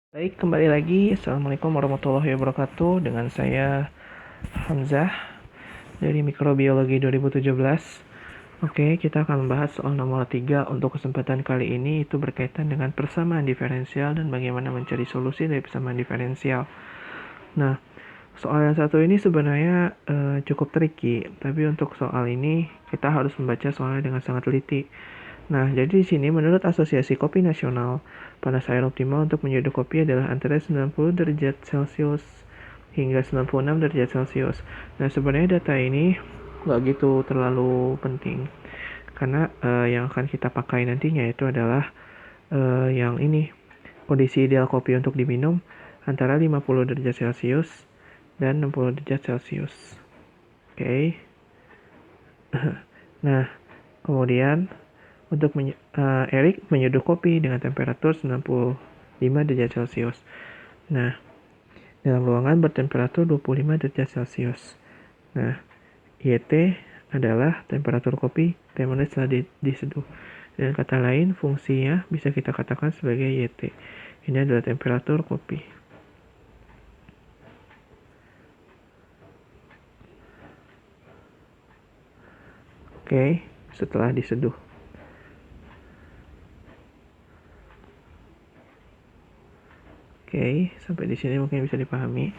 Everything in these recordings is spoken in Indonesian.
Baik, kembali lagi. Assalamualaikum warahmatullahi wabarakatuh. Dengan saya Hamzah dari Mikrobiologi 2017. Oke, kita akan membahas soal nomor 3 untuk kesempatan kali ini. Itu berkaitan dengan persamaan diferensial dan bagaimana mencari solusi dari persamaan diferensial. Nah, soal yang satu ini sebenarnya cukup tricky, tapi untuk soal ini kita harus membaca soalnya dengan sangat teliti. Nah, jadi di sini menurut Asosiasi Kopi Nasional, panas air optimal untuk menyeduh kopi adalah antara 90 derajat Celcius hingga 96 derajat Celcius. Nah, sebenarnya data ini nggak gitu terlalu penting, karena yang akan kita pakai nantinya itu adalah yang ini, kondisi ideal kopi untuk diminum antara 50 derajat Celcius dan 60 derajat Celcius. Oke. Nah, kemudian untuk Erik menyeduh kopi dengan temperatur 95 derajat Celcius. Nah, dalam ruangan bertemperatur 25 derajat Celcius. Nah, YT adalah temperatur kopi 10 menit setelah diseduh. Dengan kata lain, fungsinya bisa kita katakan sebagai YT. Ini adalah temperatur kopi. Oke, setelah diseduh. Oke, sampai di sini mungkin bisa dipahami.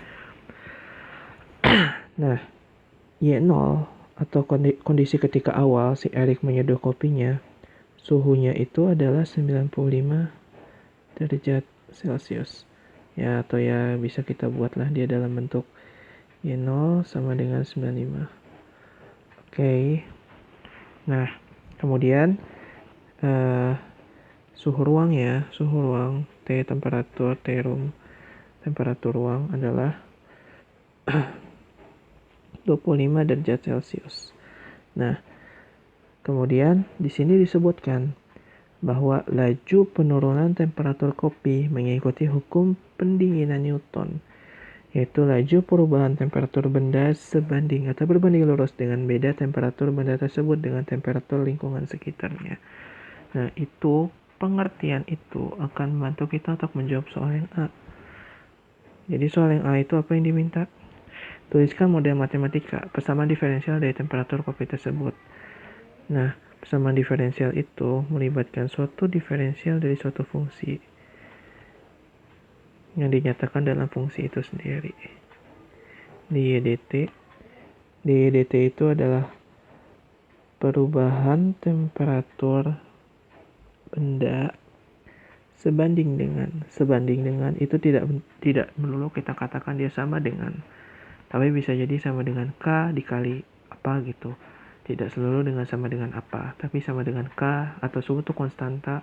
Nah, Y0 atau kondisi ketika awal si Erik menyeduh kopinya, suhunya itu adalah 95 derajat Celcius. Ya, atau ya bisa kita buatlah dia dalam bentuk Y0 sama dengan 95. Oke. Nah, kemudian suhu ruang T room, temperatur ruang adalah 25 derajat Celcius. Nah, kemudian di sini disebutkan bahwa laju penurunan temperatur kopi mengikuti hukum pendinginan Newton, yaitu laju perubahan temperatur benda sebanding atau berbanding lurus dengan beda temperatur benda tersebut dengan temperatur lingkungan sekitarnya. Nah, pengertian itu akan membantu kita untuk menjawab soal yang A. Jadi soal yang A itu apa yang diminta? Tuliskan model matematika persamaan diferensial dari temperatur kopi tersebut. Nah, persamaan diferensial itu melibatkan suatu diferensial dari suatu fungsi yang dinyatakan dalam fungsi itu sendiri. dYdt itu adalah perubahan temperatur benda sebanding dengan itu tidak melulu kita katakan dia sama dengan, tapi bisa jadi sama dengan K dikali apa gitu. Tidak selalu dengan sama dengan apa, tapi sama dengan K atau suatu konstanta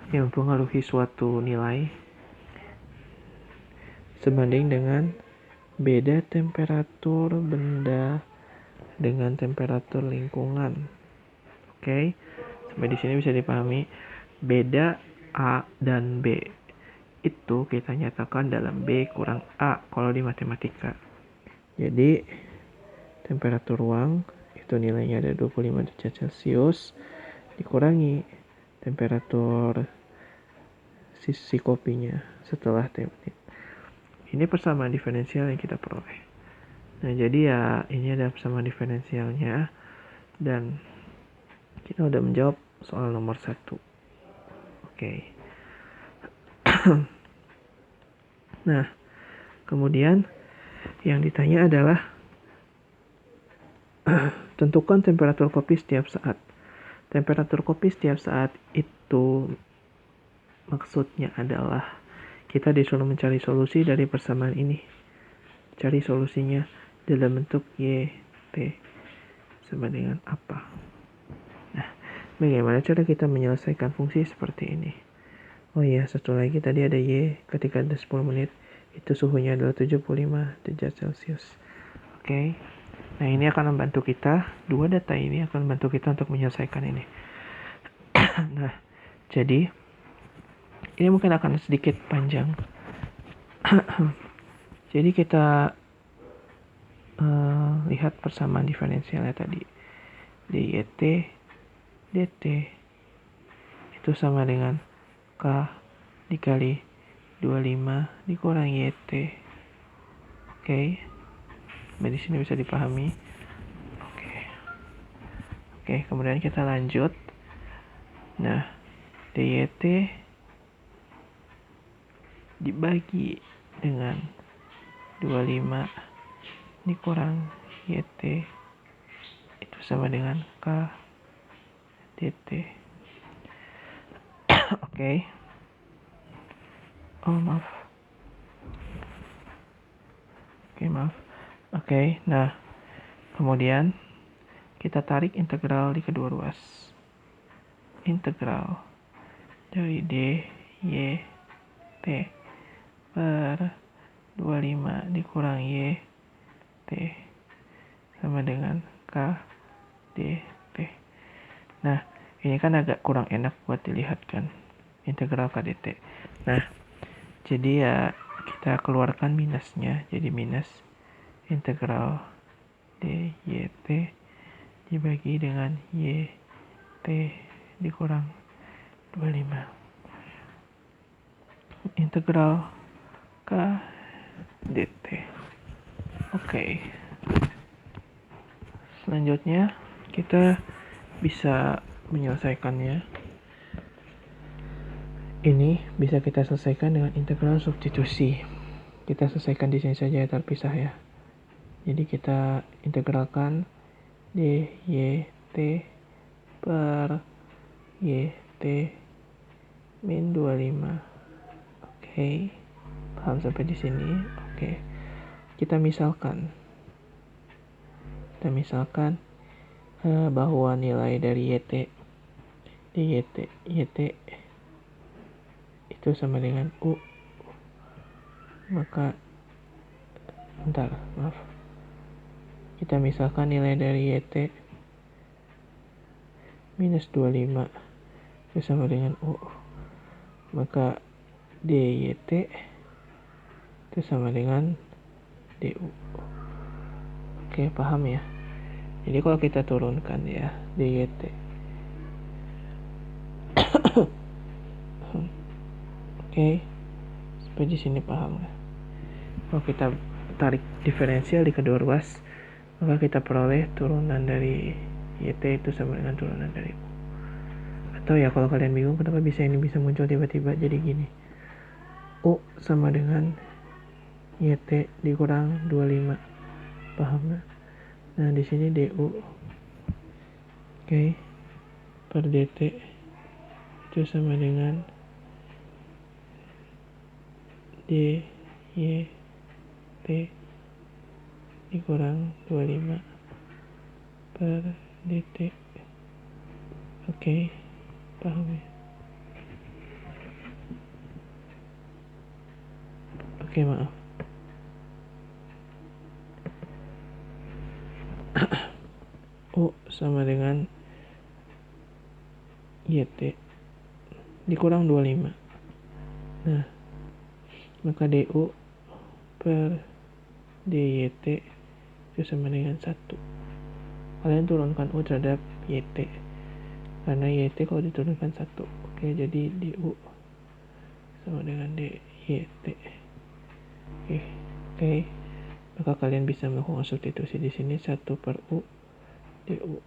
yang mempengaruhi suatu nilai sebanding dengan beda temperatur benda dengan temperatur lingkungan. Oke, sampai di sini bisa dipahami. Beda A dan B itu kita nyatakan dalam B kurang A kalau di matematika. Jadi temperatur ruang itu nilainya ada 25 derajat Celcius dikurangi temperatur sisi kopinya setelah T menit. Ini persamaan diferensial yang kita peroleh. Nah, jadi ya ini ada persamaan diferensialnya dan kita udah menjawab soal nomor 1. Oke. Nah, kemudian yang ditanya adalah tentukan temperatur kopi setiap saat. Temperatur kopi setiap saat itu maksudnya adalah kita disuruh mencari solusi dari persamaan ini. Cari solusinya dalam bentuk YT sama dengan apa. Nah, bagaimana cara kita menyelesaikan fungsi seperti ini? Oh iya, satu lagi tadi ada Y ketika ada 10 menit itu suhunya adalah 75 derajat Celcius. Oke. Nah, ini akan membantu kita, dua data ini akan membantu kita untuk menyelesaikan ini. Nah, jadi ini mungkin akan sedikit panjang. Jadi kita lihat persamaan diferensialnya tadi. dYt dt itu sama dengan K dikali 25 dikurang YT. Oke. Di sini bisa dipahami. Oke, kemudian kita lanjut. Nah, DYT dibagi dengan 25 dikurang YT itu sama dengan K DT. Oke. Oh, maaf. Oke, nah kemudian kita tarik integral di kedua ruas. Integral dari D Y T per 25 dikurang Y T sama dengan K D T. Nah, ini kan agak kurang enak buat dilihat kan, integral K D T. Nah, jadi ya kita keluarkan minusnya, jadi minus integral D Y T dibagi dengan Y T dikurang 25. Integral K DT. Oke. Selanjutnya kita bisa menyelesaikannya. Ini bisa kita selesaikan dengan integral substitusi. Kita selesaikan di sini saja terpisah ya. Jadi kita integralkan DYT per YT min 25. Oke. Paham sampai di sini? Oke. Kita misalkan bahwa nilai dari YT itu sama dengan U. Maka kita misalkan nilai dari YT minus 25 itu sama dengan U. Maka DYT itu sama dengan DU. Oke, paham ya? Jadi kalau kita turunkan ya DYT. Oke. Sampai di sini paham ya? Kalau kita tarik diferensial di kedua ruas, maka kita peroleh turunan dari YT itu sama dengan turunan dari U. Atau ya kalau kalian bingung kenapa ini bisa muncul tiba-tiba jadi gini. U sama dengan YT dikurang 25. Paham nggak? Nah, di sini DU. Oke. Per DT itu sama dengan DYT dikurang 25 per DT. Oke, paham ya? Oke, maaf. U sama dengan YT dikurang 25. Nah, maka DU per DYT itu sama dengan 1. Kalian turunkan U terhadap YT. Karena YT kalau diturunkan 1. Oke, jadi DU sama dengan DYT. Oke. Maka kalian bisa melakukan substitusi di sini 1 per U DU.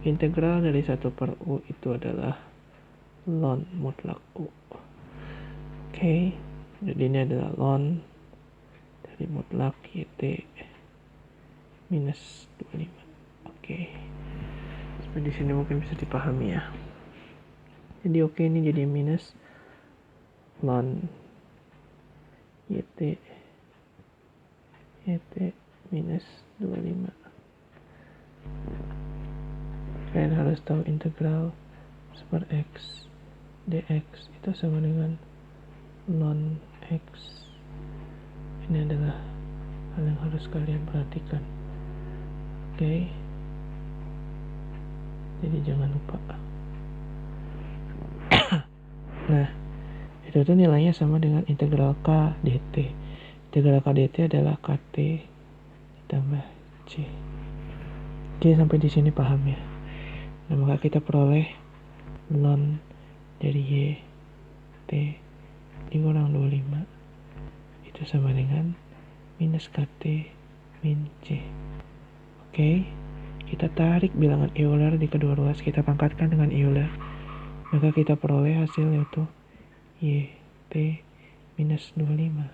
Integral dari 1 per U itu adalah ln mutlak U. Oke. Jadi ini adalah ln dari mutlak YT minus 25. Oke. Sampai di sini mungkin bisa dipahami ya. Jadi oke, ini jadi minus ln YT minus 25. Kalian harus tahu integral super X dx itu sama dengan ln X. Ini adalah hal yang harus kalian perhatikan. Oke. Jadi jangan lupa. Nah, itu tuh nilainya sama dengan integral K dt. Integral K dt adalah KT ditambah C. Oke, sampai di sini paham ya? Nah, maka kita peroleh ln dari Y T dikurang 25 itu sama dengan minus KT min C. Oke, kita tarik bilangan Euler di kedua ruas, kita pangkatkan dengan Euler, maka kita peroleh hasil yaitu YT minus 25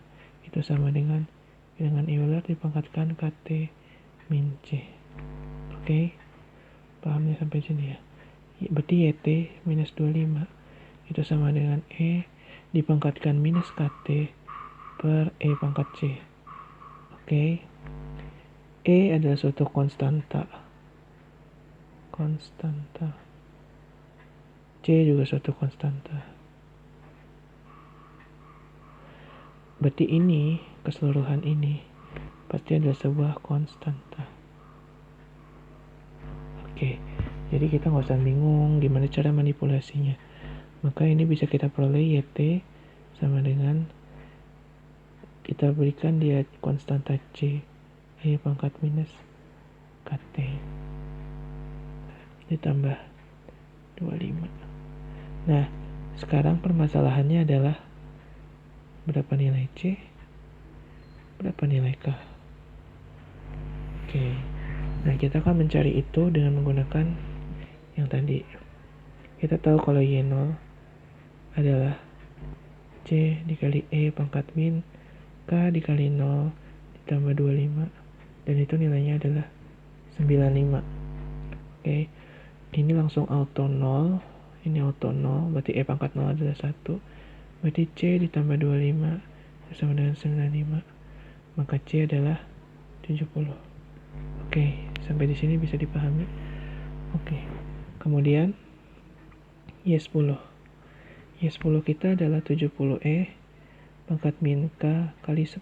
itu sama dengan bilangan Euler dipangkatkan KT min C. Oke, pahamnya sampai sini ya. Berarti YT minus 25 itu sama dengan E dipangkatkan minus KT per E pangkat C. Oke, E adalah suatu konstanta. C juga suatu konstanta. Berarti ini, keseluruhan ini pasti adalah sebuah konstanta. Oke, jadi kita nggak usah bingung gimana cara manipulasinya. Maka ini bisa kita peroleh YT sama dengan kita berikan dia konstanta C E pangkat minus KT ditambah 25. Nah, sekarang permasalahannya adalah berapa nilai C, berapa nilai K. Oke, nah kita akan mencari itu dengan menggunakan yang tadi. Kita tahu kalau Y0 adalah C dikali E pangkat min K dikali 0 ditambah 25, dan itu nilainya adalah 95. Oke, ini langsung auto 0, ini auto 0, berarti E pangkat 0 adalah 1, berarti C ditambah 25 sama dengan 95, maka C adalah 70. Oke, sampai di sini bisa dipahami. Oke, kemudian Y10 kita adalah 70E pangkat min K kali 10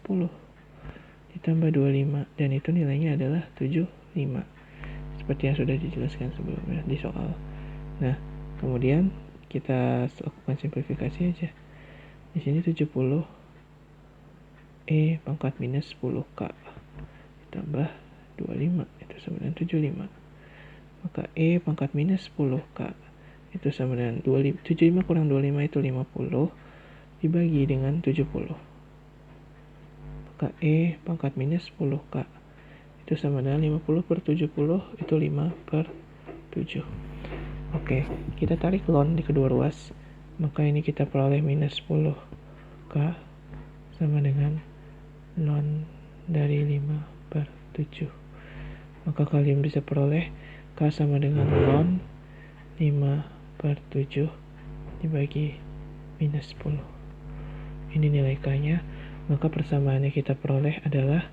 ditambah 25, dan itu nilainya adalah 75 seperti yang sudah dijelaskan sebelumnya di soal. Nah, kemudian kita lakukan simplifikasi aja. Di sini 70 E pangkat minus 10K ditambah 25 itu sama dengan 75, maka E pangkat minus 10K itu sama dengan 75 kurang 25 itu 50 dibagi dengan 70, maka E pangkat minus 10K itu sama dengan 50 per 70 itu 5 per 7. Oke, kita tarik ln di kedua ruas, maka ini kita peroleh minus 10K sama dengan ln dari 5 per 7, maka kalian bisa peroleh K sama dengan ln 5 per 7 dibagi minus 10. Ini nilai K-nya, maka persamaannya kita peroleh adalah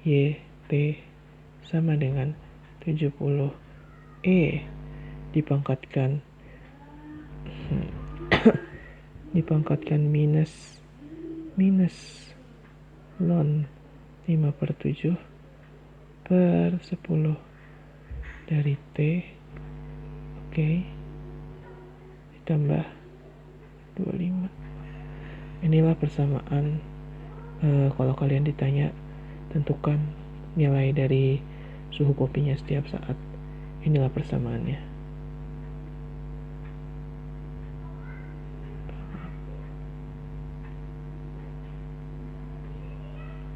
YT sama dengan 70 E dipangkatkan minus ln 5 per 7 per 10 dari T, oke, ditambah 25. Inilah persamaan. Kalau kalian ditanya tentukan nilai dari suhu kopinya setiap saat, inilah persamaannya.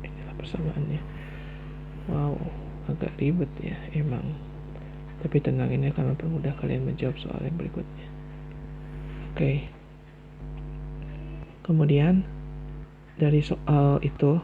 Inilah persamaannya. Wow, agak ribet ya emang, tapi tenang, ini akan mempermudah kalian menjawab soal yang berikutnya. Oke. Kemudian dari soal itu